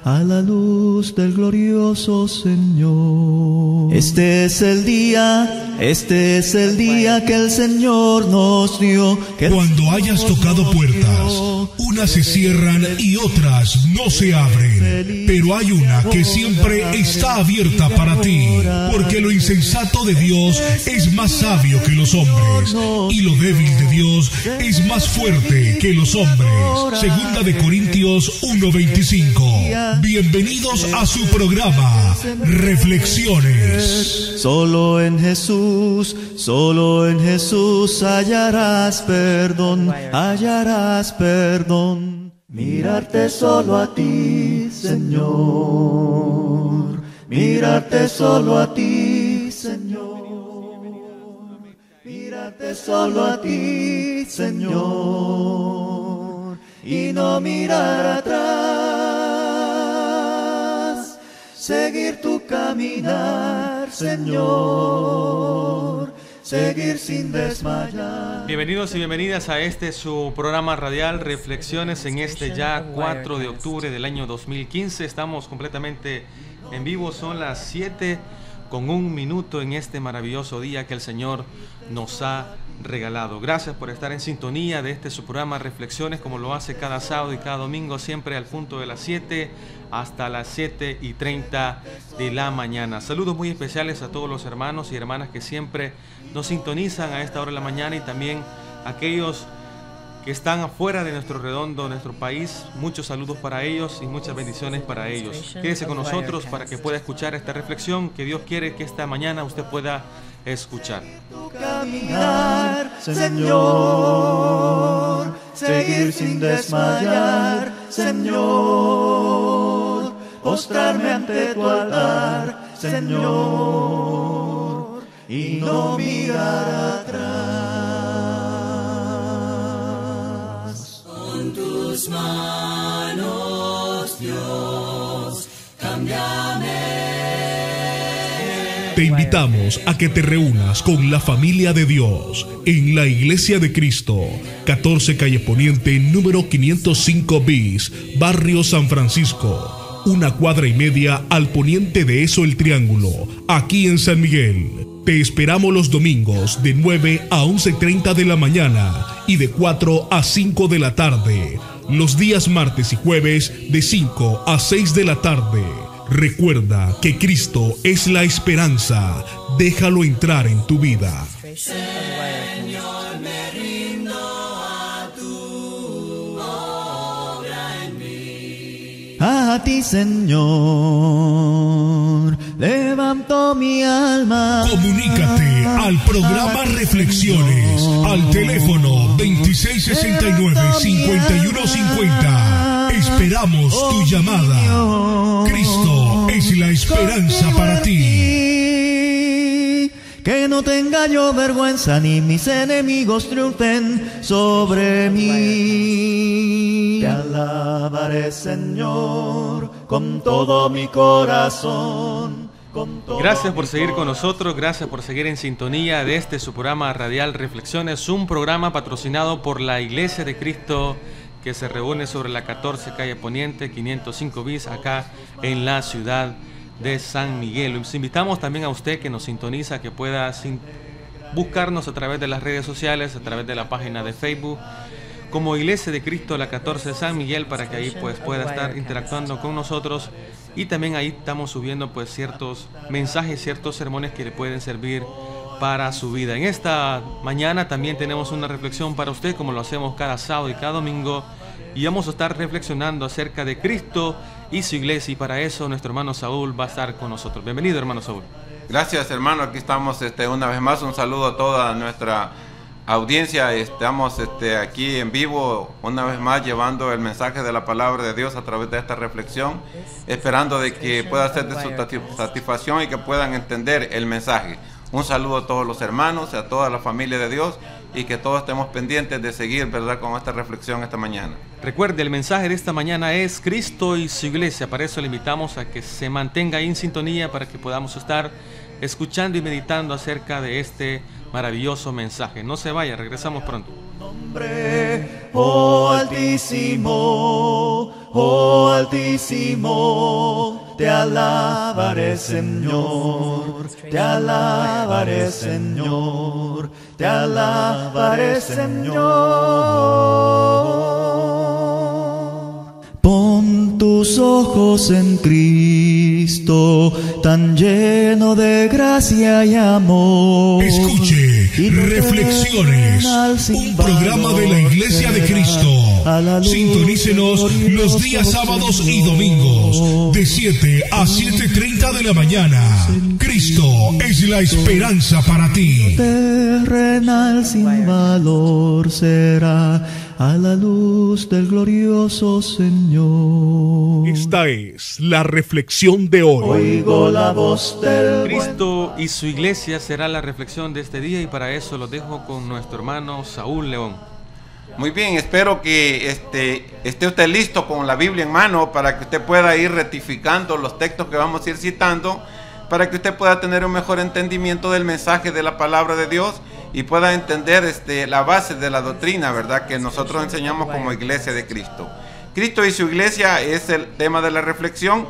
a la luz del glorioso Señor. Este es el día que el Señor nos dio. Cuando hayas tocado puertas, unas se cierran y otras no se abren, pero hay una que siempre está abierta para ti, porque lo insensato de Dios es más sabio que los hombres, y lo débil de Dios es más fuerte que los hombres. Segunda de Corintios 1:25. Bienvenidos a su programa Reflexiones. Solo en Jesús hallarás perdón, hallarás perdón. Mirarte solo a ti, Señor, mirarte solo a ti, Señor, mirarte solo a ti, Señor, y no mirar atrás, seguir tu caminar, Señor, seguir sin desmayar. Bienvenidos y bienvenidas a su programa radial Reflexiones en ya 4 de octubre del año 2015. Estamos completamente en vivo, son las 7:01 en este maravilloso día que el Señor nos ha regalado. Gracias por estar en sintonía de su programa Reflexiones, como lo hace cada sábado y cada domingo, siempre al punto de las 7 hasta las 7:30 de la mañana. Saludos muy especiales a todos los hermanos y hermanas que siempre nos sintonizan a esta hora de la mañana, y también a aquellos que están afuera de nuestro redondo, nuestro país. Muchos saludos para ellos y muchas bendiciones para ellos. Quédese con nosotros para que pueda escuchar esta reflexión que Dios quiere que esta mañana usted pueda escuchar. Caminar, Señor, seguir sin desmayar, Señor, postrarme ante tu altar, Señor, y no mirar atrás. Con tus manos, Dios, cámbiame. Te invitamos a que te reúnas con la familia de Dios en la Iglesia de Cristo, 14 Calle Poniente, número 505 bis, Barrio San Francisco, 1,5 cuadras al poniente de El Triángulo, aquí en San Miguel. Te esperamos los domingos de 9 a 11:30 de la mañana y de 4 a 5 de la tarde. Los días martes y jueves de 5 a 6 de la tarde. Recuerda que Cristo es la esperanza. Déjalo entrar en tu vida. Señor, me rindo a tu obra en mí. A ti, Señor, levanto mi alma. Comunícate al programa Reflexiones al teléfono 2669-5150. Esperamos tu llamada. Cristo es la esperanza para ti. Que no tenga yo vergüenza ni mis enemigos triunfen sobre mí. Te alabaré, Señor, con todo mi corazón. Gracias por seguir con nosotros, gracias por seguir en sintonía de su programa radial Reflexiones, un programa patrocinado por la Iglesia de Cristo que se reúne sobre la 14 Calle Poniente, 505 bis, acá en la ciudad de San Miguel. Los invitamos también a usted que nos sintoniza, que pueda buscarnos a través de las redes sociales, a través de la página de Facebook, como Iglesia de Cristo, la 14 de San Miguel, para que ahí pues pueda estar interactuando con nosotros. Y también ahí estamos subiendo pues ciertos mensajes, ciertos sermones que le pueden servir para su vida. En esta mañana también tenemos una reflexión para usted, como lo hacemos cada sábado y cada domingo, y vamos a estar reflexionando acerca de Cristo y su iglesia, y para eso nuestro hermano Saúl va a estar con nosotros. Bienvenido, hermano Saúl. Gracias, hermano, aquí estamos una vez más. Un saludo a toda nuestra audiencia. Estamos aquí en vivo una vez más llevando el mensaje de la palabra de Dios a través de esta reflexión, esperando de que pueda ser de su satisfacción y que puedan entender el mensaje. Un saludo a todos los hermanos, a toda la familia de Dios, y que todos estemos pendientes de seguir, ¿verdad?, con esta reflexión esta mañana. Recuerde, el mensaje de esta mañana es Cristo y su iglesia. Para eso le invitamos a que se mantenga ahí en sintonía para que podamos estar escuchando y meditando acerca de este maravilloso mensaje. No se vaya, regresamos pronto. Nombre, oh Altísimo, Oh Altísimo, te alabaré, Señor, te alabaré, Señor, te alabaré, Señor. Pon tus ojos en Cristo, tan lleno de gracia y amor. Escuche Reflexiones, un programa de la Iglesia de Cristo. Sintonícenos los días sábados y domingos de 7 a 7:30 de la mañana. Cristo es la esperanza para ti. Terrenal sin valor será a la luz del glorioso Señor. Esta es la reflexión de hoy. Oigo la voz del Cristo y su iglesia será la reflexión de este día, y para eso lo dejo con nuestro hermano Saúl León. Muy bien, espero que esté usted listo con la Biblia en mano para que usted pueda ir rectificando los textos que vamos a ir citando, para que usted pueda tener un mejor entendimiento del mensaje de la palabra de Dios y pueda entender la base de la doctrina, ¿verdad?, que nosotros enseñamos como Iglesia de Cristo. Cristo y su iglesia es el tema de la reflexión.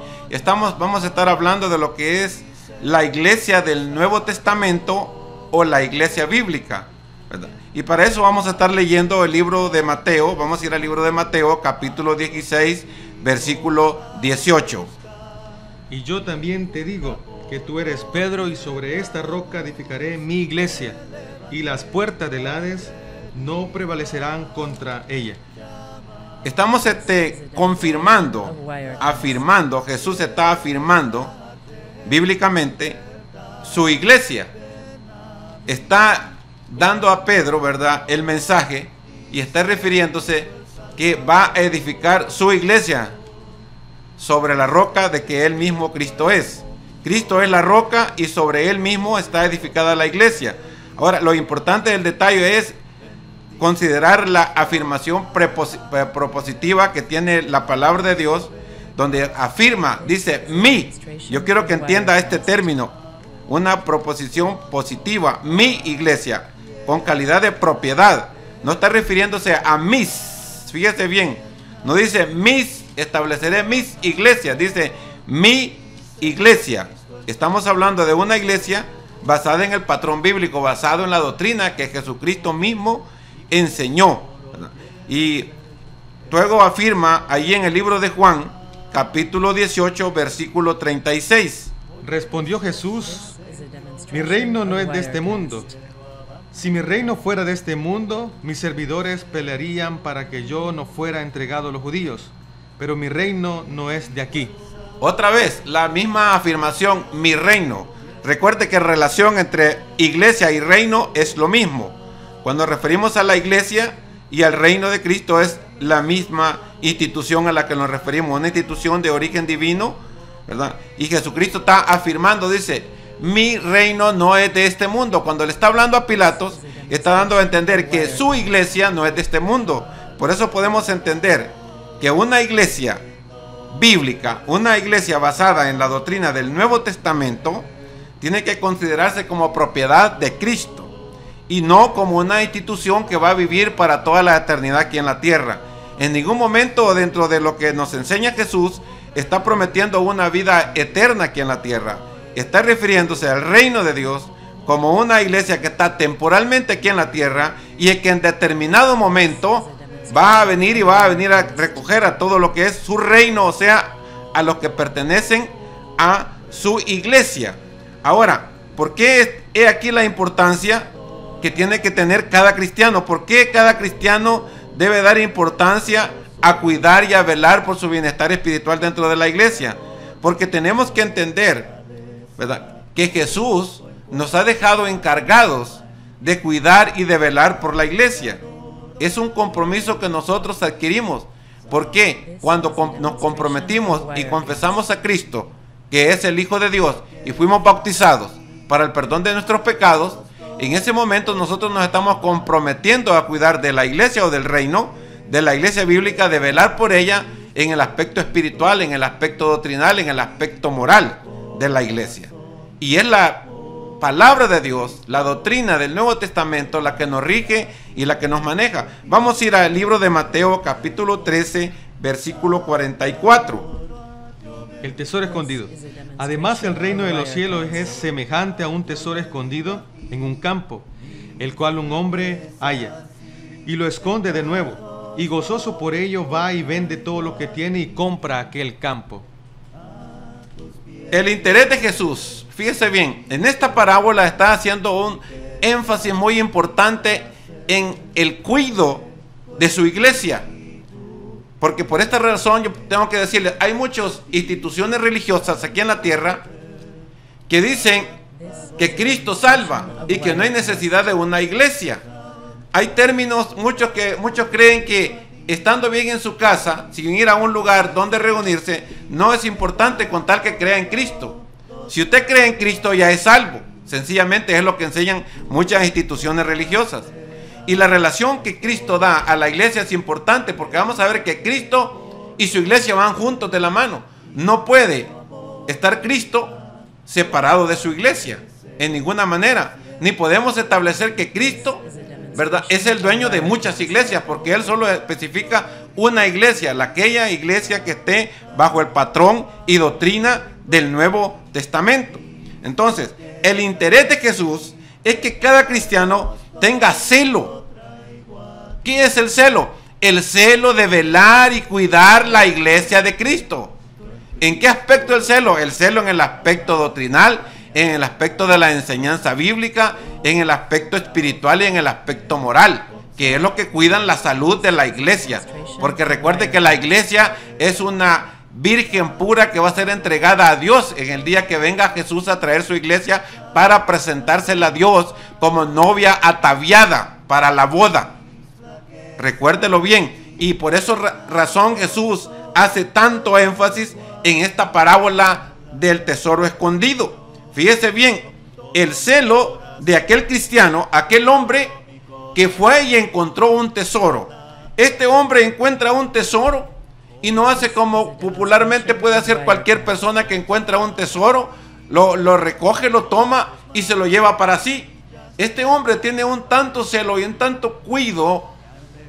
Vamos a estar hablando de lo que es la iglesia del Nuevo Testamento o la iglesia bíblica, ¿verdad? Y para eso vamos a estar leyendo el libro de Mateo. Vamos a ir al libro de Mateo, capítulo 16, versículo 18. Y yo también te digo que tú eres Pedro, y sobre esta roca edificaré mi iglesia, y las puertas del Hades no prevalecerán contra ella. Estamos afirmando, Jesús está afirmando bíblicamente su iglesia. Está dando a Pedro, ¿verdad?, el mensaje, y está refiriéndose que va a edificar su iglesia sobre la roca de que él mismo Cristo es. Cristo es la roca y sobre él mismo está edificada la iglesia. Ahora, lo importante del detalle es considerar la afirmación propositiva que tiene la palabra de Dios, donde afirma, dice mi. Yo quiero que entienda este término, una proposición positiva, mi iglesia, con calidad de propiedad. No está refiriéndose a mis, fíjese bien, no dice estableceré mis iglesias, dice mi iglesia. Estamos hablando de una iglesia basada en el patrón bíblico, basado en la doctrina que Jesucristo mismo enseñó. Y luego afirma allí en el libro de Juan, capítulo 18, versículo 36. Respondió Jesús: mi reino no es de este mundo. Si mi reino fuera de este mundo, mis servidores pelearían para que yo no fuera entregado a los judíos, pero mi reino no es de aquí. Otra vez, la misma afirmación, mi reino. Recuerde que relación entre iglesia y reino es lo mismo. Cuando referimos a la iglesia y al reino de Cristo, es la misma institución a la que nos referimos, una institución de origen divino, ¿verdad? Y Jesucristo está afirmando, dice, mi reino no es de este mundo. Cuando le está hablando a Pilatos, está dando a entender que su iglesia no es de este mundo. Por eso podemos entender que una iglesia bíblica, una iglesia basada en la doctrina del Nuevo Testamento, tiene que considerarse como propiedad de Cristo y no como una institución que va a vivir para toda la eternidad aquí en la tierra. En ningún momento dentro de lo que nos enseña Jesús está prometiendo una vida eterna aquí en la tierra. Está refiriéndose al reino de Dios como una iglesia que está temporalmente aquí en la tierra y que en determinado momento va a venir a recoger a todo lo que es su reino, o sea, a los que pertenecen a su iglesia. Ahora, ¿por qué es aquí la importancia que tiene que tener cada cristiano? ¿Por qué cada cristiano debe dar importancia a cuidar y a velar por su bienestar espiritual dentro de la iglesia? Porque tenemos que entender, ¿verdad?, que Jesús nos ha dejado encargados de cuidar y de velar por la iglesia. Es un compromiso que nosotros adquirimos. ¿Por qué? Cuando nos comprometimos y confesamos a Cristo, que es el Hijo de Dios, y fuimos bautizados para el perdón de nuestros pecados, en ese momento nosotros nos estamos comprometiendo a cuidar de la iglesia o del reino, de la iglesia bíblica, de velar por ella en el aspecto espiritual, en el aspecto doctrinal, en el aspecto moral de la iglesia. Y es la palabra de Dios, la doctrina del Nuevo Testamento, la que nos rige y la que nos maneja. Vamos a ir al libro de Mateo, capítulo 13, versículo 44. El tesoro escondido. Además, el reino de los cielos es semejante a un tesoro escondido en un campo, el cual un hombre halla y lo esconde de nuevo, y gozoso por ello va y vende todo lo que tiene y compra aquel campo. El interés de Jesús, fíjese bien, en esta parábola está haciendo un énfasis muy importante en el cuidado de su iglesia. Porque por esta razón yo tengo que decirles, hay muchas instituciones religiosas aquí en la tierra que dicen que Cristo salva y que no hay necesidad de una iglesia. Hay términos, muchos creen que estando bien en su casa, sin ir a un lugar donde reunirse, no es importante con tal que crea en Cristo. Si usted cree en Cristo ya es salvo. Sencillamente es lo que enseñan muchas instituciones religiosas. Y la relación que Cristo da a la iglesia es importante, porque vamos a ver que Cristo y su iglesia van juntos de la mano. No puede estar Cristo separado de su iglesia en ninguna manera. Ni podemos establecer que Cristo, ¿verdad?, es el dueño de muchas iglesias, porque Él solo especifica una iglesia, aquella iglesia que esté bajo el patrón y doctrina del Nuevo Testamento. Entonces, el interés de Jesús es que cada cristiano tenga celo. ¿Qué es el celo? El celo de velar y cuidar la iglesia de Cristo. ¿En qué aspecto el celo? El celo en el aspecto doctrinal, en el aspecto de la enseñanza bíblica, en el aspecto espiritual y en el aspecto moral, que es lo que cuidan la salud de la iglesia. Porque recuerde que la iglesia es una virgen pura que va a ser entregada a Dios en el día que venga Jesús a traer su iglesia para presentársela a Dios como novia ataviada para la boda. Recuérdelo bien. Y por esa razón Jesús hace tanto énfasis en esta parábola del tesoro escondido. Fíjese bien, el celo de aquel cristiano, aquel hombre que fue y encontró un tesoro. Este hombre encuentra un tesoro y no hace como popularmente puede hacer cualquier persona que encuentra un tesoro, lo recoge, lo toma y se lo lleva para sí. Este hombre tiene un tanto celo y un tanto cuidado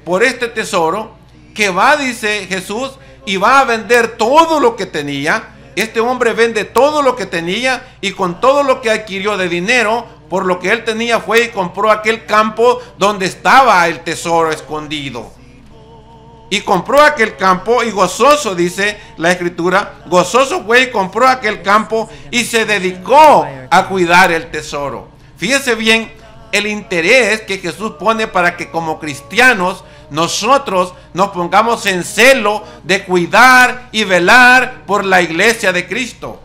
por este tesoro, que va, dice Jesús, y va a vender todo lo que tenía. Este hombre vende todo lo que tenía y con todo lo que adquirió de dinero, por lo que él tenía, fue y compró aquel campo donde estaba el tesoro escondido. Y compró aquel campo y gozoso, dice la escritura, gozoso fue y compró aquel campo y se dedicó a cuidar el tesoro. Fíjese bien el interés que Jesús pone para que como cristianos nosotros nos pongamos en celo de cuidar y velar por la iglesia de Cristo.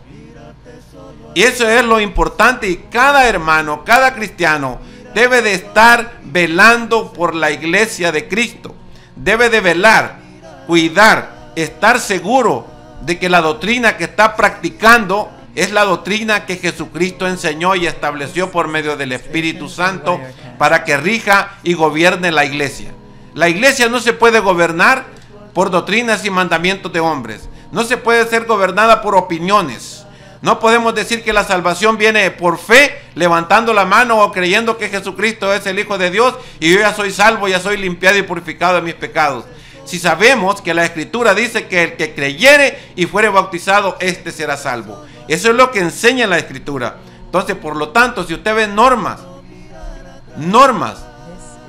Y eso es lo importante, y cada hermano, cada cristiano debe de estar velando por la iglesia de Cristo. Debe de velar, cuidar, estar seguro de que la doctrina que está practicando es la doctrina que Jesucristo enseñó y estableció por medio del Espíritu Santo para que rija y gobierne la iglesia. La iglesia no se puede gobernar por doctrinas y mandamientos de hombres. No se puede ser gobernada por opiniones. No podemos decir que la salvación viene por fe, levantando la mano o creyendo que Jesucristo es el Hijo de Dios y yo ya soy salvo, ya soy limpiado y purificado de mis pecados. Si sabemos que la Escritura dice que el que creyere y fuere bautizado, éste será salvo. Eso es lo que enseña la Escritura. Entonces, por lo tanto, si usted ve normas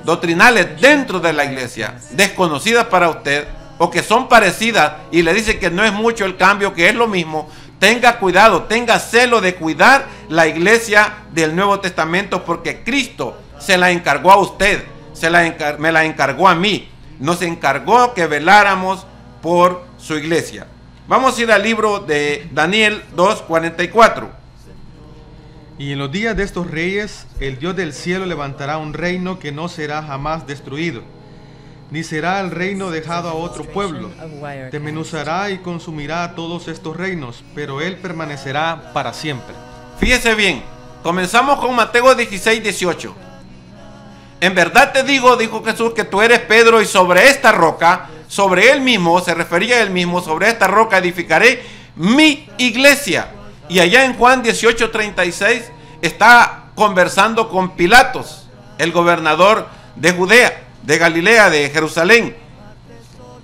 doctrinales dentro de la iglesia, desconocidas para usted, o que son parecidas y le dice que no es mucho el cambio, que es lo mismo, tenga cuidado, tenga celo de cuidar la iglesia del Nuevo Testamento, porque Cristo se la encargó a usted, me la encargó a mí, nos encargó que veláramos por su iglesia. Vamos a ir al libro de Daniel 2:44. Y en los días de estos reyes, el Dios del cielo levantará un reino que no será jamás destruido, ni será el reino dejado a otro pueblo. Desmenuzará y consumirá todos estos reinos, pero él permanecerá para siempre. Fíjese bien, comenzamos con Mateo 16:18. En verdad te digo, dijo Jesús, que tú eres Pedro, y sobre esta roca, sobre él mismo, se refería a él mismo, sobre esta roca edificaré mi iglesia. Y allá en Juan 18:36 está conversando con Pilatos, el gobernador de Judea, de Galilea, de Jerusalén.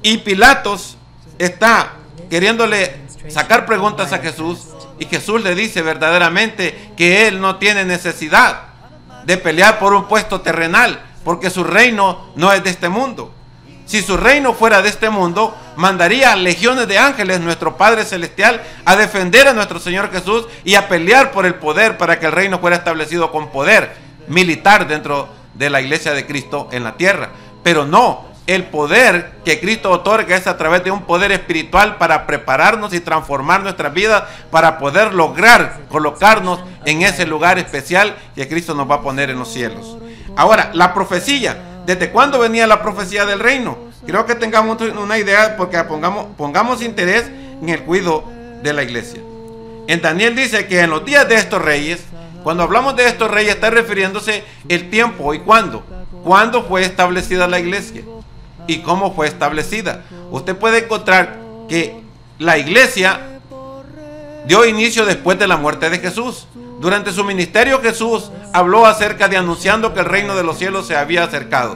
Y Pilatos está queriéndole sacar preguntas a Jesús, y Jesús le dice verdaderamente que él no tiene necesidad de pelear por un puesto terrenal, porque su reino no es de este mundo. Si su reino fuera de este mundo, mandaría a legiones de ángeles, nuestro Padre Celestial, a defender a nuestro Señor Jesús y a pelear por el poder para que el reino fuera establecido con poder militar dentro de la iglesia de Cristo en la tierra. Pero no, el poder que Cristo otorga es a través de un poder espiritual para prepararnos y transformar nuestras vidas para poder lograr colocarnos en ese lugar especial que Cristo nos va a poner en los cielos. Ahora, la profecía. ¿Desde cuándo venía la profecía del reino? Creo que tengamos una idea, porque pongamos interés en el cuidado de la iglesia. En Daniel dice que en los días de estos reyes, cuando hablamos de estos reyes, está refiriéndose el tiempo y cuándo. ¿Cuándo fue establecida la iglesia? ¿Y cómo fue establecida? Usted puede encontrar que la iglesia dio inicio después de la muerte de Jesús. Durante su ministerio, Jesús habló acerca de anunciando que el reino de los cielos se había acercado.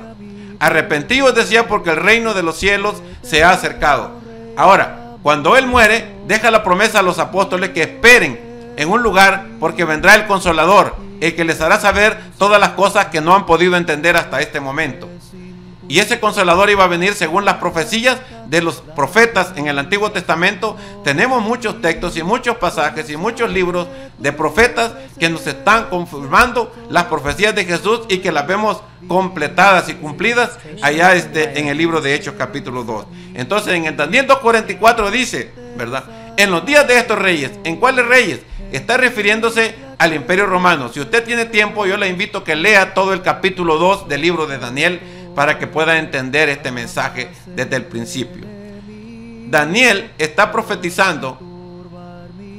Arrepentidos, decía, porque el reino de los cielos se ha acercado. Ahora, cuando Él muere, deja la promesa a los apóstoles que esperen en un lugar, porque vendrá el Consolador, el que les hará saber todas las cosas que no han podido entender hasta este momento. Y ese Consolador iba a venir según las profecías de los profetas en el Antiguo Testamento. Tenemos muchos textos y muchos pasajes y muchos libros de profetas que nos están confirmando las profecías de Jesús y que las vemos completadas y cumplidas allá en el libro de Hechos capítulo 2. Entonces en el Daniel 2:44 dice, ¿verdad? En los días de estos reyes. ¿En cuáles reyes? Está refiriéndose al Imperio Romano. Si usted tiene tiempo, yo le invito a que lea todo el capítulo 2 del libro de Daniel, para que pueda entender este mensaje desde el principio. Daniel está profetizando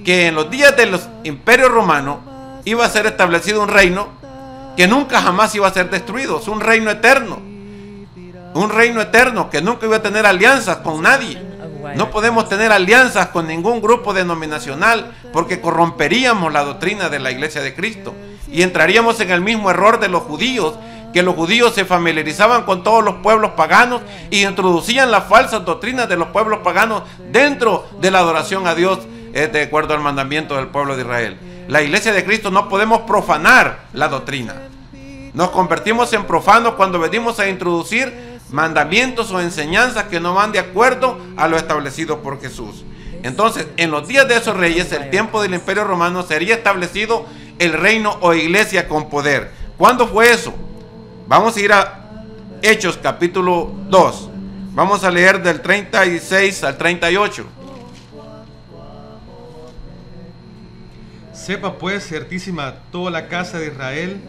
que en los días de los imperios romanos iba a ser establecido un reino que nunca jamás iba a ser destruido. Es un reino eterno. Un reino eterno que nunca iba a tener alianzas con nadie. No podemos tener alianzas con ningún grupo denominacional, porque corromperíamos la doctrina de la iglesia de Cristo y entraríamos en el mismo error de los judíos, que los judíos se familiarizaban con todos los pueblos paganos y introducían las falsas doctrinas de los pueblos paganos dentro de la adoración a Dios, de acuerdo al mandamiento del pueblo de Israel. La iglesia de Cristo no podemos profanar la doctrina. Nos convertimos en profanos cuando venimos a introducir mandamientos o enseñanzas que no van de acuerdo a lo establecido por Jesús. Entonces, en los días de esos reyes, el tiempo del Imperio Romano, sería establecido el reino o iglesia con poder. ¿Cuándo fue eso? Vamos a ir a Hechos capítulo 2. Vamos a leer del 36 al 38. Sepa pues, ciertísima, toda la casa de Israel,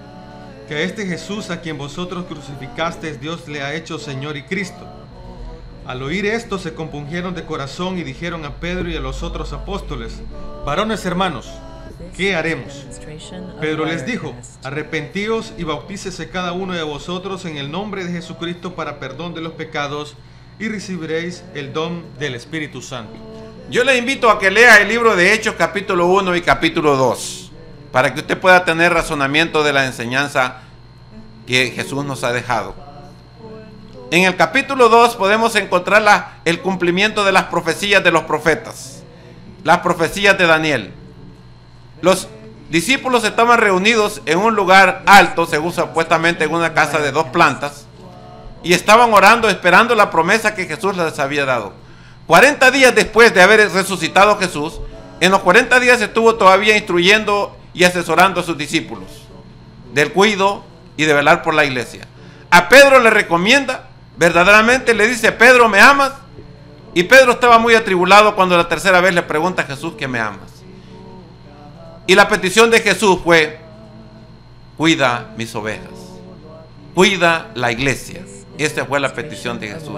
que a este Jesús a quien vosotros crucificasteis, Dios le ha hecho Señor y Cristo. Al oír esto se compungieron de corazón y dijeron a Pedro y a los otros apóstoles: varones hermanos, ¿qué haremos? Pedro les dijo: arrepentíos y bautícese cada uno de vosotros en el nombre de Jesucristo para perdón de los pecados, y recibiréis el don del Espíritu Santo. Yo le invito a que lea el libro de Hechos capítulo 1 y capítulo 2, para que usted pueda tener razonamiento de la enseñanza que Jesús nos ha dejado. En el capítulo 2 podemos encontrar el cumplimiento de las profecías de los profetas, las profecías de Daniel. Los discípulos estaban reunidos en un lugar alto, según supuestamente en una casa de 2 plantas, y estaban orando, esperando la promesa que Jesús les había dado. 40 días después de haber resucitado Jesús, en los 40 días estuvo todavía instruyendo y asesorando a sus discípulos del cuidado y de velar por la iglesia. A Pedro le recomienda, verdaderamente le dice: Pedro, ¿me amas? Y Pedro estaba muy atribulado cuando la tercera vez le pregunta a Jesús que me amas. Y la petición de Jesús fue: cuida mis ovejas, cuida la iglesia. Esa fue la petición de Jesús.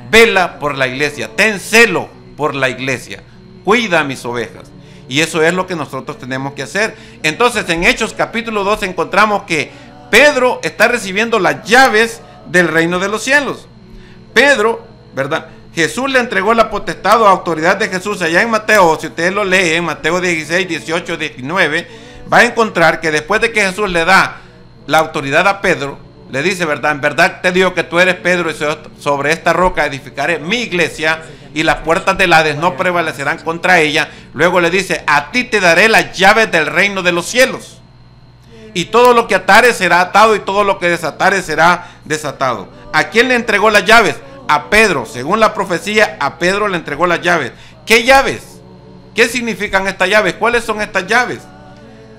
Vela por la iglesia, ten celo por la iglesia, cuida mis ovejas. Y eso es lo que nosotros tenemos que hacer. Entonces, en Hechos capítulo 2 encontramos que Pedro está recibiendo las llaves del reino de los cielos. Pedro, ¿verdad? Jesús le entregó la potestad o autoridad de Jesús allá en Mateo. Si usted lo lee en Mateo 16, 18, 19, va a encontrar que después de que Jesús le da la autoridad a Pedro, le dice, ¿verdad? En verdad te digo que tú eres Pedro, y sobre esta roca edificaré mi iglesia, y las puertas del Hades no prevalecerán contra ella. Luego le dice, a ti te daré las llaves del reino de los cielos. Y todo lo que atares será atado y todo lo que desatares será desatado. ¿A quién le entregó las llaves? A Pedro. Según la profecía, a Pedro le entregó las llaves. ¿Qué llaves? ¿Qué significan estas llaves? ¿Cuáles son estas llaves?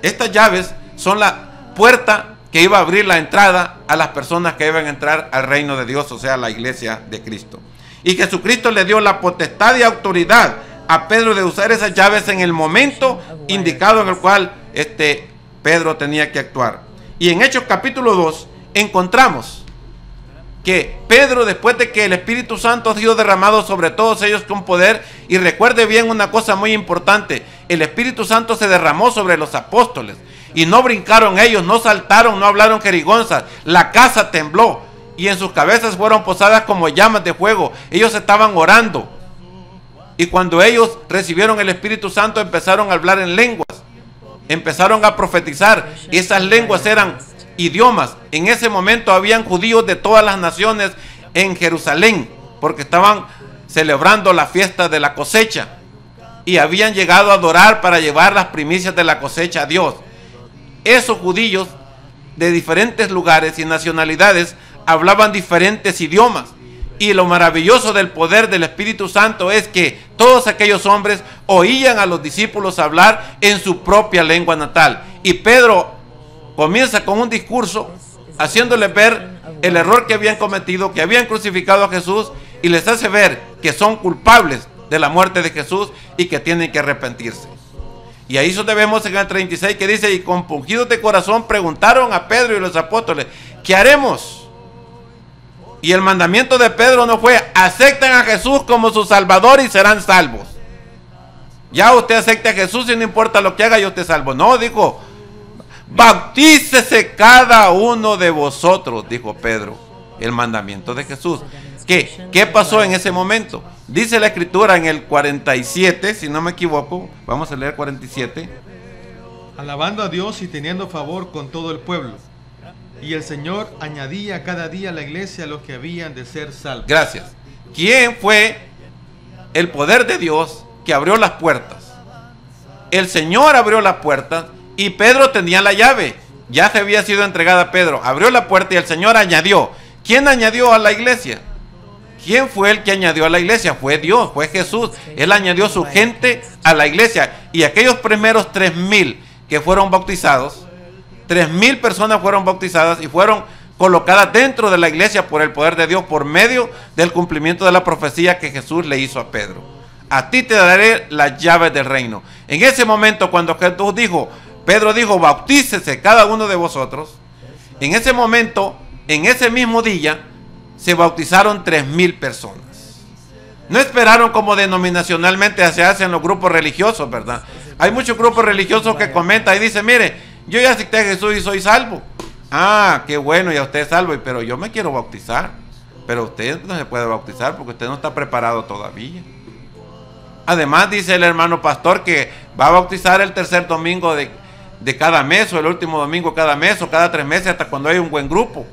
Estas llaves son la puerta que iba a abrir la entrada a las personas que iban a entrar al reino de Dios, o sea, la iglesia de Cristo. Y Jesucristo le dio la potestad y autoridad a Pedro de usar esas llaves en el momento indicado en el cual Pedro tenía que actuar. Y en Hechos capítulo 2 encontramos que Pedro, después de que el Espíritu Santo ha sido derramado sobre todos ellos con poder, y recuerde bien una cosa muy importante, el Espíritu Santo se derramó sobre los apóstoles, y no brincaron ellos, no saltaron, no hablaron jerigonzas, la casa tembló, y en sus cabezas fueron posadas como llamas de fuego. Ellos estaban orando, y cuando ellos recibieron el Espíritu Santo empezaron a hablar en lenguas, empezaron a profetizar, y esas lenguas eran idiomas. En ese momento habían judíos de todas las naciones en Jerusalén, porque estaban celebrando la fiesta de la cosecha y habían llegado a adorar para llevar las primicias de la cosecha a Dios. Esos judíos de diferentes lugares y nacionalidades hablaban diferentes idiomas, y lo maravilloso del poder del Espíritu Santo es que todos aquellos hombres oían a los discípulos hablar en su propia lengua natal. Y Pedro comienza con un discurso haciéndoles ver el error que habían cometido, que habían crucificado a Jesús, y les hace ver que son culpables de la muerte de Jesús y que tienen que arrepentirse. Y ahí eso vemos en el 36 que dice, y compungidos de corazón preguntaron a Pedro y los apóstoles, ¿qué haremos? Y el mandamiento de Pedro no fue, acepten a Jesús como su Salvador y serán salvos. Ya usted acepte a Jesús y no importa lo que haga, yo te salvo. No, dijo, bautícese cada uno de vosotros, dijo Pedro, el mandamiento de Jesús. ¿Qué pasó en ese momento? Dice la escritura en el 47, si no me equivoco, vamos a leer 47. Alabando a Dios y teniendo favor con todo el pueblo. Y el Señor añadía cada día a la iglesia a los que habían de ser salvos. Gracias. ¿Quién fue el poder de Dios que abrió las puertas? El Señor abrió las puertas. Y Pedro tenía la llave, ya se había sido entregada a Pedro, abrió la puerta y el Señor añadió. ¿Quién añadió a la iglesia? ¿Quién fue el que añadió a la iglesia? Fue Dios, fue Jesús. Él añadió su gente a la iglesia. Y aquellos primeros 3,000 que fueron bautizados, 3,000 personas fueron bautizadas y fueron colocadas dentro de la iglesia por el poder de Dios, por medio del cumplimiento de la profecía que Jesús le hizo a Pedro. A ti te daré las llaves del reino. En ese momento, cuando Jesús dijo, Pedro dijo, bautícese cada uno de vosotros. En ese momento, en ese mismo día, se bautizaron 3,000 personas. No esperaron como denominacionalmente se hacen los grupos religiosos, ¿verdad? Hay muchos grupos religiosos que comentan y dicen, mire, yo ya acepté a Jesús y soy salvo. Ah, qué bueno, ya usted es salvo, pero yo me quiero bautizar. Pero usted no se puede bautizar porque usted no está preparado todavía. Además, dice el hermano pastor que va a bautizar el tercer domingo de cada mes, o el último domingo cada mes, o cada 3 meses, hasta cuando hay un buen grupo.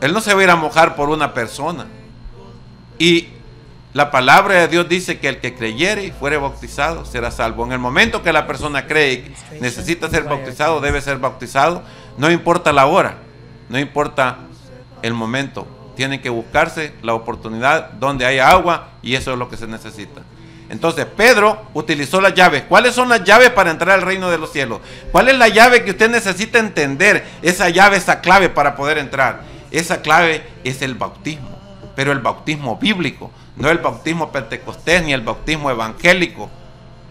Él no se va a ir a mojar por una persona. Y la palabra de Dios dice que el que creyere y fuere bautizado será salvo. En el momento que la persona cree y necesita ser bautizado, debe ser bautizado. No importa la hora, no importa el momento. Tienen que buscarse la oportunidad donde haya agua, y eso es lo que se necesita. Entonces Pedro utilizó las llaves. ¿Cuáles son las llaves para entrar al reino de los cielos? ¿Cuál es la llave que usted necesita entender? Esa llave, esa clave para poder entrar. Esa clave es el bautismo, pero el bautismo bíblico, no el bautismo pentecostés ni el bautismo evangélico.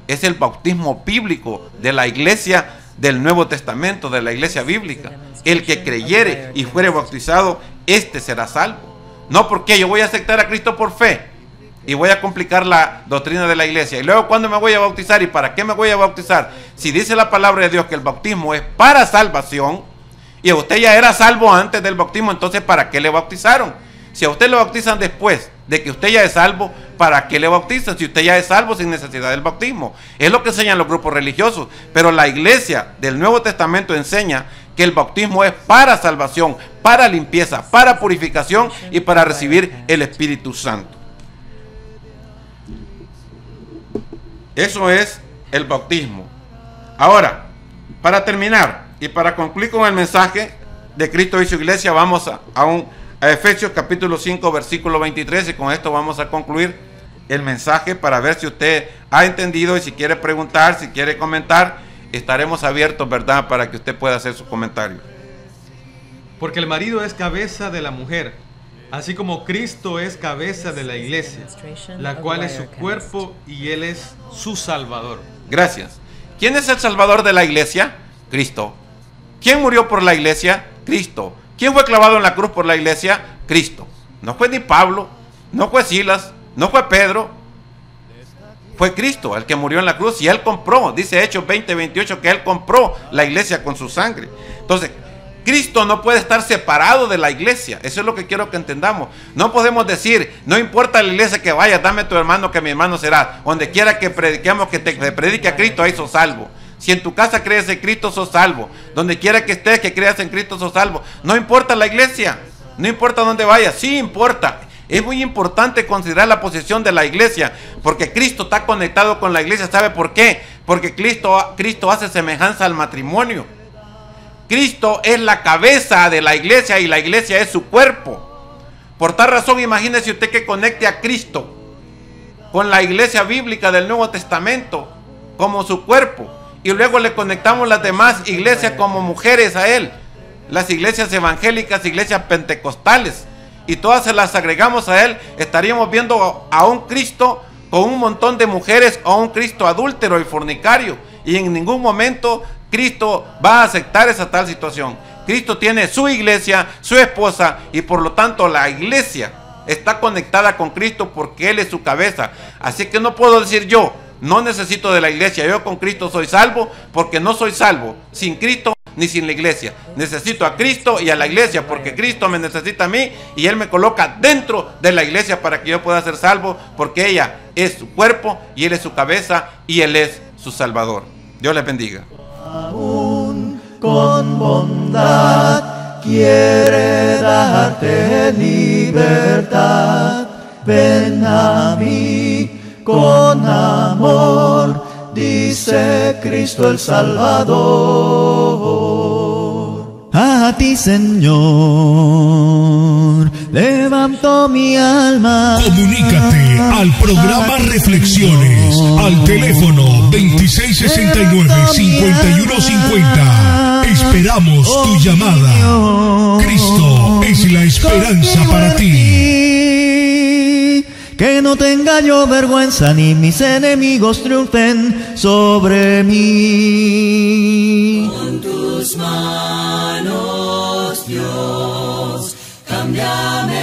Es el bautismo bíblico de la iglesia del Nuevo Testamento, de la iglesia bíblica. El que creyere y fuere bautizado, este será salvo. No porque yo voy a aceptar a Cristo por fe y voy a complicar la doctrina de la iglesia. Y luego, ¿cuándo me voy a bautizar? ¿Y para qué me voy a bautizar? Si dice la palabra de Dios que el bautismo es para salvación, y usted ya era salvo antes del bautismo, entonces ¿para qué le bautizaron? Si a usted lo bautizan después de que usted ya es salvo, ¿para qué le bautiza? Si usted ya es salvo sin necesidad del bautismo. Es lo que enseñan los grupos religiosos. Pero la iglesia del Nuevo Testamento enseña que el bautismo es para salvación, para limpieza, para purificación y para recibir el Espíritu Santo. Eso es el bautismo. Ahora, para terminar y para concluir con el mensaje de Cristo y su iglesia, vamos a Efesios capítulo 5 versículo 23, y con esto vamos a concluir el mensaje para ver si usted ha entendido, y si quiere preguntar, si quiere comentar, estaremos abiertos, ¿verdad?, para que usted pueda hacer su comentario. Porque el marido es cabeza de la mujer, así como Cristo es cabeza de la iglesia, la cual es su cuerpo y Él es su Salvador. Gracias. ¿Quién es el Salvador de la iglesia? Cristo. ¿Quién murió por la iglesia? Cristo. ¿Quién fue clavado en la cruz por la iglesia? Cristo. No fue ni Pablo, no fue Silas, no fue Pedro. Fue Cristo el que murió en la cruz, y Él compró, dice Hechos 20:28, que Él compró la iglesia con su sangre. Entonces, Cristo no puede estar separado de la iglesia. Eso es lo que quiero que entendamos. No podemos decir, no importa la iglesia que vaya, dame a tu hermano que mi hermano será. Donde quiera que prediquemos, que te predique a Cristo, ahí sos salvo. Si en tu casa crees en Cristo, sos salvo. Donde quiera que estés, que creas en Cristo, sos salvo. No importa la iglesia, no importa dónde vayas, sí importa. Es muy importante considerar la posición de la iglesia, porque Cristo está conectado con la iglesia. ¿Sabe por qué? Porque Cristo hace semejanza al matrimonio. Cristo es la cabeza de la iglesia y la iglesia es su cuerpo. Por tal razón, imagínese usted que conecte a Cristo con la iglesia bíblica del Nuevo Testamento como su cuerpo, y luego le conectamos las demás iglesias como mujeres a Él, las iglesias evangélicas, iglesias pentecostales, y todas se las agregamos a Él. Estaríamos viendo a un Cristo con un montón de mujeres, o un Cristo adúltero y fornicario, y en ningún momento Cristo va a aceptar esa tal situación. Cristo tiene su iglesia, su esposa, y por lo tanto la iglesia está conectada con Cristo porque Él es su cabeza. Así que no puedo decir yo, no necesito de la iglesia, yo con Cristo soy salvo, porque no soy salvo sin Cristo ni sin la iglesia. Necesito a Cristo y a la iglesia, porque Cristo me necesita a mí y Él me coloca dentro de la iglesia para que yo pueda ser salvo, porque ella es su cuerpo y Él es su cabeza y Él es su Salvador. Dios les bendiga. Aún con bondad quiere darte libertad. Ven a mí con amor, dice Cristo el Salvador. A ti, Señor, levanto mi alma. Comunícate al programa Reflexiones al teléfono 2669-5150. Esperamos tu llamada. Cristo es la esperanza para ti. Que no tenga yo vergüenza, ni mis enemigos triunfen sobre mí. Con tus manos, Dios, cámbiame.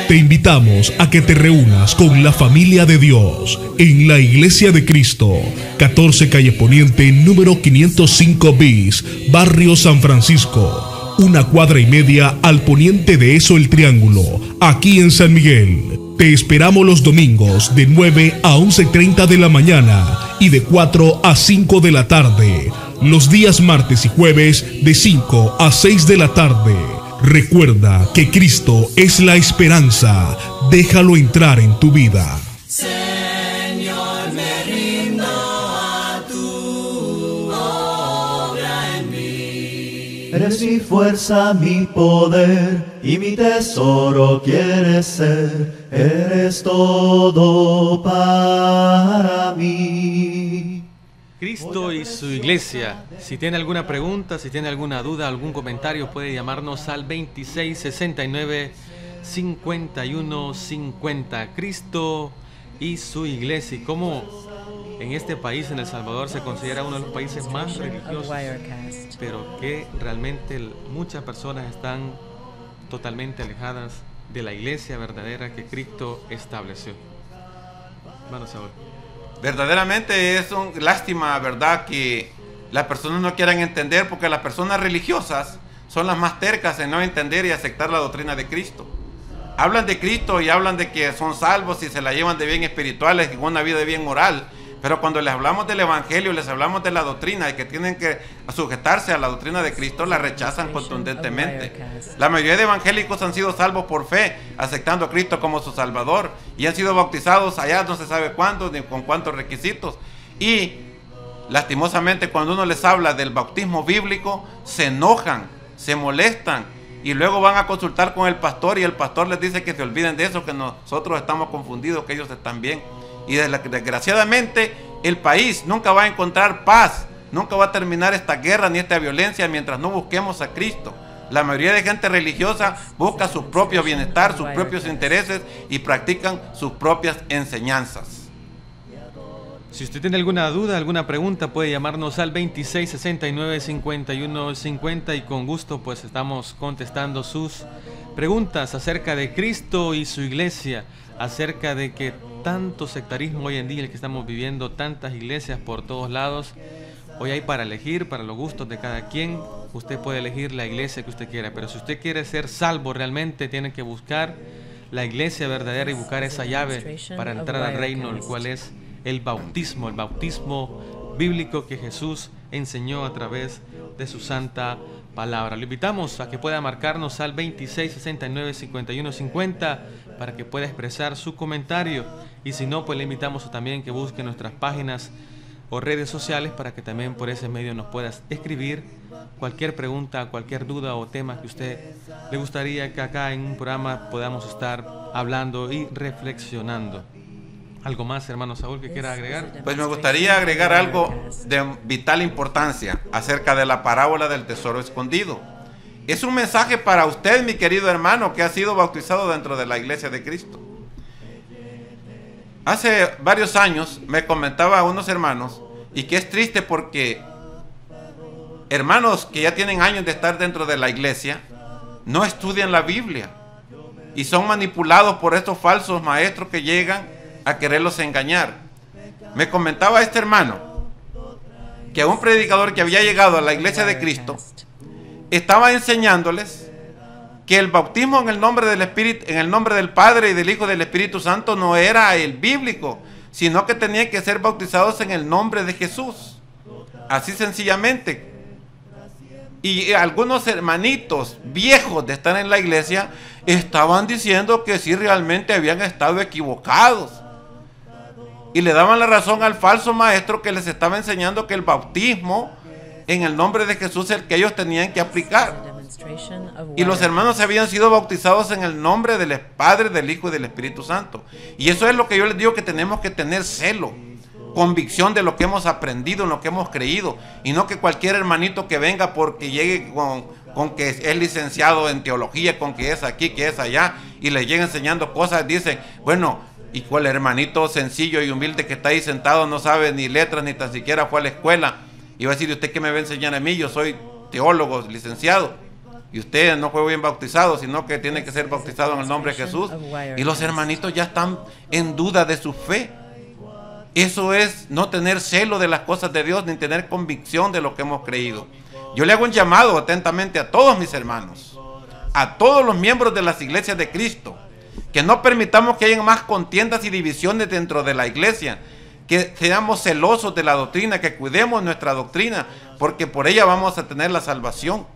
Te invitamos a que te reúnas con la familia de Dios en la Iglesia de Cristo, 14 Calle Poniente, número 505 bis, Barrio San Francisco. 1 cuadra y media al poniente de eso el Triángulo, aquí en San Miguel. Te esperamos los domingos de 9 a 11:30 de la mañana y de 4 a 5 de la tarde. Los días martes y jueves de 5 a 6 de la tarde. Recuerda que Cristo es la esperanza. Déjalo entrar en tu vida. Señor, me rindo a tu obra en mí. Eres mi fuerza, mi poder y mi tesoro quieres ser. Eres todo para mí. Cristo y su iglesia. Si tiene alguna pregunta, si tiene alguna duda, algún comentario, puede llamarnos al 2669-5150. Cristo y su iglesia. Y como en este país, en El Salvador, se considera uno de los países más religiosos, pero que realmente muchas personas están totalmente alejadas de la iglesia verdadera que Cristo estableció. Hermano Saúl. Verdaderamente es una lástima, ¿verdad?, que las personas no quieran entender, porque las personas religiosas son las más tercas en no entender y aceptar la doctrina de Cristo. hablan de Cristo y hablan de que son salvos y se la llevan de bien espirituales y con una vida de bien moral. Pero cuando les hablamos del Evangelio, les hablamos de la doctrina y que tienen que sujetarse a la doctrina de Cristo, la rechazan contundentemente. La mayoría de evangélicos han sido salvos por fe, aceptando a Cristo como su Salvador, y han sido bautizados allá no se sabe cuántos ni con cuántos requisitos. Y lastimosamente cuando uno les habla del bautismo bíblico, se enojan, se molestan, y luego van a consultar con el pastor y el pastor les dice que se olviden de eso, que nosotros estamos confundidos, que ellos están bien. Y desgraciadamente el país nunca va a encontrar paz, nunca va a terminar esta guerra ni esta violencia mientras no busquemos a Cristo. La mayoría de gente religiosa busca su propio bienestar, sus propios intereses y practican sus propias enseñanzas. Si usted tiene alguna duda, alguna pregunta, puede llamarnos al 2669-5150 y con gusto pues estamos contestando sus preguntas acerca de Cristo y su iglesia, acerca de que tanto sectarismo hoy en día, el que estamos viviendo, tantas iglesias por todos lados. Hoy hay para elegir, para los gustos de cada quien. Usted puede elegir la iglesia que usted quiera, pero si usted quiere ser salvo realmente, tiene que buscar la iglesia verdadera y buscar esa llave para entrar al reino, el cual es el bautismo bíblico que Jesús enseñó a través de su santa palabra. Lo invitamos a que pueda marcarnos al 2669-5150 para que pueda expresar su comentario, y si no, pues le invitamos a también que busque nuestras páginas o redes sociales para que también por ese medio nos puedas escribir cualquier pregunta, cualquier duda o tema que usted le gustaría que acá en un programa podamos estar hablando y reflexionando. ¿Algo más, hermano Saúl, que quiera agregar? Pues me gustaría agregar algo de vital importancia acerca de la parábola del tesoro escondido. Es un mensaje para usted, mi querido hermano, que ha sido bautizado dentro de la iglesia de Cristo. Hace varios años me comentaba a unos hermanos, y que es triste porque hermanos que ya tienen años de estar dentro de la iglesia no estudian la Biblia y son manipulados por estos falsos maestros que llegan a quererlos engañar. Me comentaba este hermano que a un predicador que había llegado a la iglesia de Cristo estaba enseñándoles que el bautismo en el nombre del Espíritu, en el nombre del Padre y del Hijo y del Espíritu Santo no era el bíblico, sino que tenían que ser bautizados en el nombre de Jesús, así sencillamente. Y algunos hermanitos viejos de estar en la iglesia estaban diciendo que sí realmente habían estado equivocados, y le daban la razón al falso maestro que les estaba enseñando que el bautismo en el nombre de Jesús es el que ellos tenían que aplicar. Y los hermanos habían sido bautizados en el nombre del Padre, del Hijo y del Espíritu Santo. Y eso es lo que yo les digo, que tenemos que tener celo, convicción de lo que hemos aprendido, en lo que hemos creído, y no que cualquier hermanito que venga porque llegue con que es licenciado en teología, con que es aquí, que es allá, y le llegue enseñando cosas, dicen, bueno, ¿y cuál hermanito sencillo y humilde que está ahí sentado no sabe ni letras, ni tan siquiera fue a la escuela? Y va a decir, ¿usted qué me va a enseñar a mí? Yo soy teólogo, licenciado, y usted no fue bien bautizado, sino que tiene que ser bautizado en el nombre de Jesús. Y los hermanitos ya están en duda de su fe. Eso es no tener celo de las cosas de Dios, ni tener convicción de lo que hemos creído. Yo le hago un llamado atentamente a todos mis hermanos, a todos los miembros de las iglesias de Cristo, que no permitamos que haya más contiendas y divisiones dentro de la iglesia, que seamos celosos de la doctrina, que cuidemos nuestra doctrina, porque por ella vamos a tener la salvación,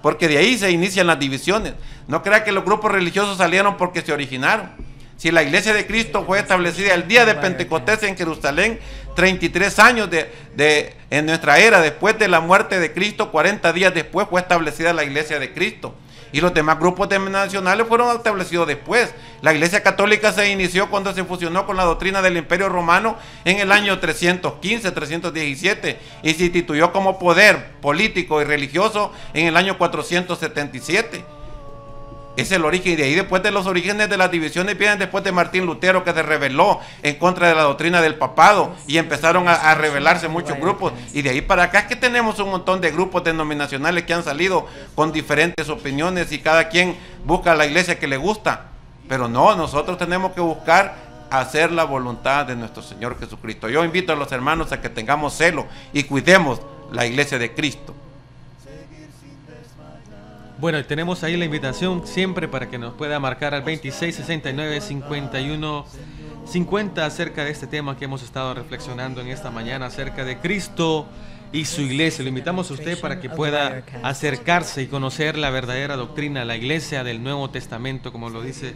porque de ahí se inician las divisiones. No crea que los grupos religiosos salieron porque se originaron. Si la iglesia de Cristo fue establecida el día de Pentecostés en Jerusalén, 33 años en nuestra era, después de la muerte de Cristo, 40 días después fue establecida la iglesia de Cristo. Y los demás grupos denominacionales fueron establecidos después. La iglesia católica se inició cuando se fusionó con la doctrina del Imperio Romano en el año 315, 317, y se instituyó como poder político y religioso en el año 477. Es el origen, y de ahí después de los orígenes de las divisiones vienen después de Martín Lutero, que se rebeló en contra de la doctrina del papado, y empezaron a rebelarse muchos grupos, y de ahí para acá es que tenemos un montón de grupos denominacionales que han salido con diferentes opiniones, y cada quien busca la iglesia que le gusta. Pero no, nosotros tenemos que buscar hacer la voluntad de nuestro Señor Jesucristo. Yo invito a los hermanos a que tengamos celo y cuidemos la iglesia de Cristo. Bueno, tenemos ahí la invitación siempre para que nos pueda marcar al 2669-5150 acerca de este tema que hemos estado reflexionando en esta mañana, acerca de Cristo y su iglesia. Lo invitamos a usted para que pueda acercarse y conocer la verdadera doctrina, la iglesia del Nuevo Testamento, como lo dice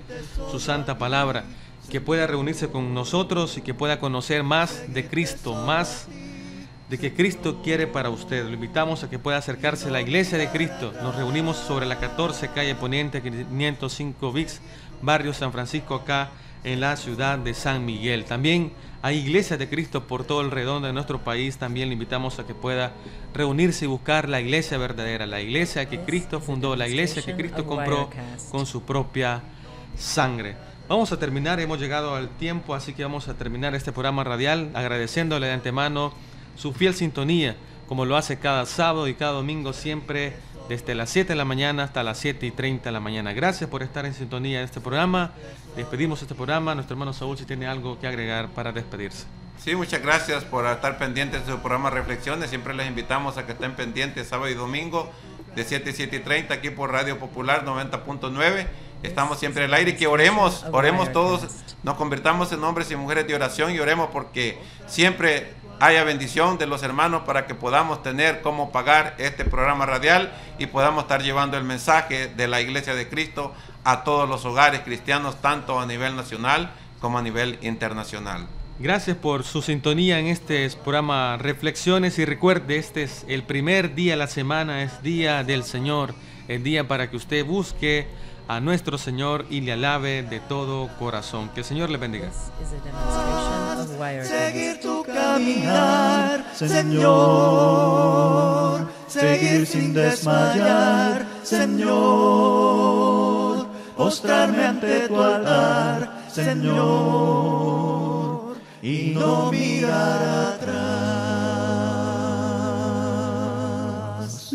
su santa palabra, que pueda reunirse con nosotros y que pueda conocer más de Cristo, más de que Cristo quiere para usted. Lo invitamos a que pueda acercarse a la iglesia de Cristo. Nos reunimos sobre la 14 calle Poniente 505 bis, barrio San Francisco, acá en la ciudad de San Miguel. También hay iglesias de Cristo por todo el redondo de nuestro país. También le invitamos a que pueda reunirse y buscar la iglesia verdadera, la iglesia que Cristo fundó, la iglesia que Cristo compró con su propia sangre. Vamos a terminar, hemos llegado al tiempo, así que vamos a terminar este programa radial agradeciéndole de antemano su fiel sintonía, como lo hace cada sábado y cada domingo, siempre desde las 7 de la mañana hasta las 7:30 de la mañana. Gracias por estar en sintonía de este programa. Despedimos este programa. Nuestro hermano Saúl, si tiene algo que agregar para despedirse. Sí, muchas gracias por estar pendientes de su programa Reflexiones. Siempre les invitamos a que estén pendientes sábado y domingo de 7 a 7:30 aquí por Radio Popular 90.9. Estamos siempre al aire y que oremos todos, nos convirtamos en hombres y mujeres de oración y oremos porque siempre haya bendición de los hermanos para que podamos tener cómo pagar este programa radial y podamos estar llevando el mensaje de la Iglesia de Cristo a todos los hogares cristianos, tanto a nivel nacional como a nivel internacional. Gracias por su sintonía en este programa Reflexiones y recuerde, este es el primer día de la semana, es Día del Señor, el día para que usted busque a nuestro Señor y le alabe de todo corazón. Que el Señor le bendiga. Seguir tu caminar, Señor, seguir sin desmayar, Señor, postrarme ante tu altar, Señor, y no mirar atrás.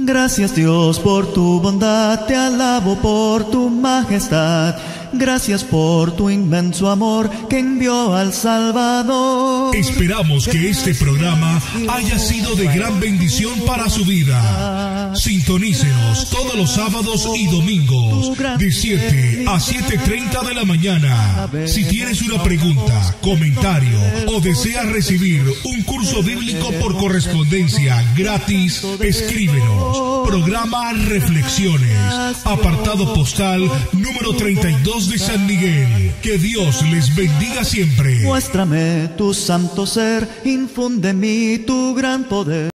Gracias Dios por tu bondad, te alabo por tu majestad. Gracias por tu inmenso amor que envió al Salvador. Esperamos que este programa haya sido de gran bendición para su vida. Sintonícenos todos los sábados y domingos de 7 a 7:30 de la mañana. Si tienes una pregunta, comentario o deseas recibir un curso bíblico por correspondencia gratis, escríbenos. Programa Reflexiones, apartado postal número 32 de San Miguel. Que Dios les bendiga siempre. Muéstrame tu santo ser, infunde en mí tu gran poder.